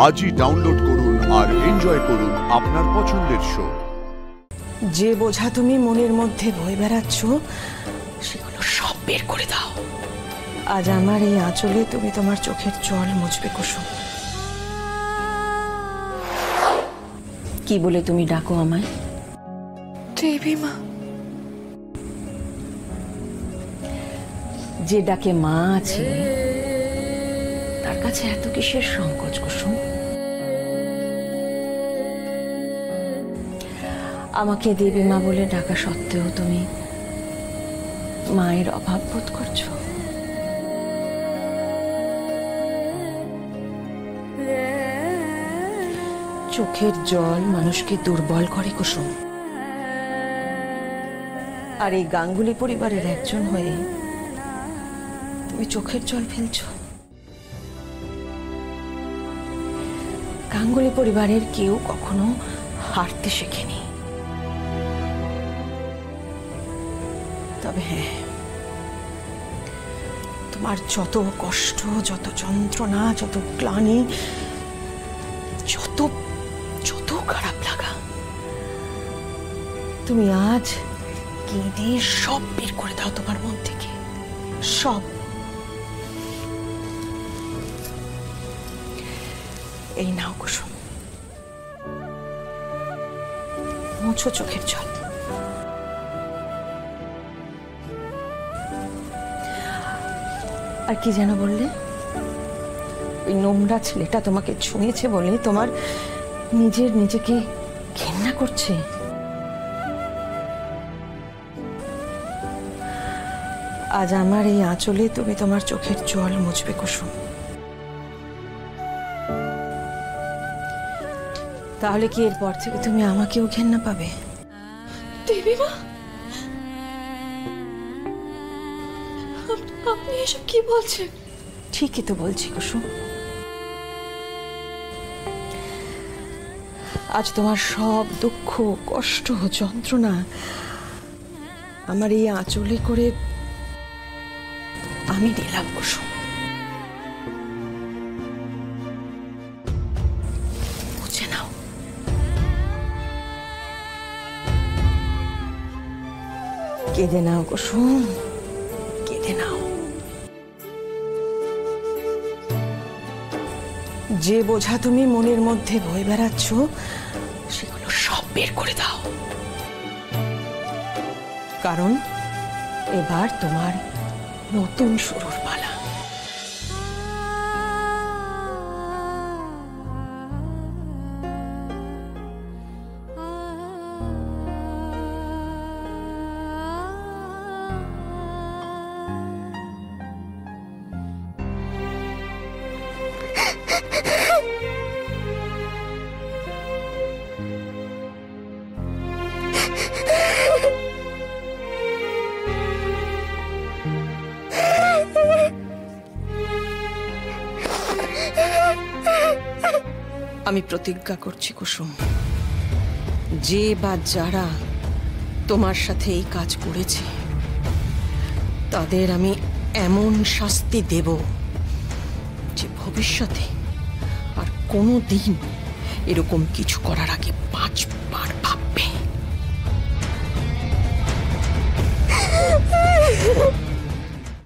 আজই ডাউনলোড করুন আর এনজয় করুন আপনার পছন্দের শো। যে বোঝা তুমি মনের মধ্যে বয়ে বেড়াচ্ছ সেগুলো সব বের করে দাও। আজ আমার এই আঁচলে তুমি তোমার চোখের জল মুছবে কুসুম। কি বলে তুমি ডাকো আমায়? দেবী মা। যে ডাকে মা আছে তার কাছে এত কিসের সংকোচ কুসুম? আমাকে দেবী মা বলে ডাকা সত্ত্বেও তুমি মায়ের অভাব বোধ করছো। চোখের জল মানুষকে দুর্বল করে কুসুম। আর এই গাঙ্গুলি পরিবারের একজন হয়ে তুমি চোখের জল ফেলছো। গাঙ্গুলি পরিবারের কেউ কখনো হারতে শেখেনি। তবে হ্যাঁ, তোমার যত কষ্ট, যত যন্ত্রণা, যত গ্লানি, যত যত খারাপ লাগা, তুমি আজ কেঁদে সব বের করে দাও তোমার মন থেকে। সব। এই নাও কুসুম, মুছো চোখের জল। আর কি যেন বললে? ওই নোংরা ছেলেটা তোমাকে ছুঁয়েছে বলে তোমার নিজেকে ঘেন্না করছে। আজ আমার এই আঁচলে তুমি তোমার চোখের জল মুছবে কুসুম। তাহলে কি এরপর থেকে তুমি আমাকেও ঘেন্না পাবে? দেবী মা, আপনি এসব কি বলছেন? ঠিকই তো বলছি কুসুম। আজ তোমার সব দুঃখ, কষ্ট, যন্ত্রণা আমার এই আঁচলে করে আমি নিলাম কুসুম। বুঝে নাও। কেঁদে নাও কুসুম, কেঁদে নাও। যে বোঝা তুমি মনের মধ্যে বয়ে বেড়াচ্ছ সেগুলো সব বের করে দাও। কারণ এবার তোমার নতুন শুরুর পালা। আমি প্রতিজ্ঞা করছি কুসুম, যে বা যারা তোমার সাথে এই কাজ করেছে তাদের আমি এমন শাস্তি দেব যে ভবিষ্যতে আর কোনো দিন এরকম কিছু করার আগে 5 বার ভাববে।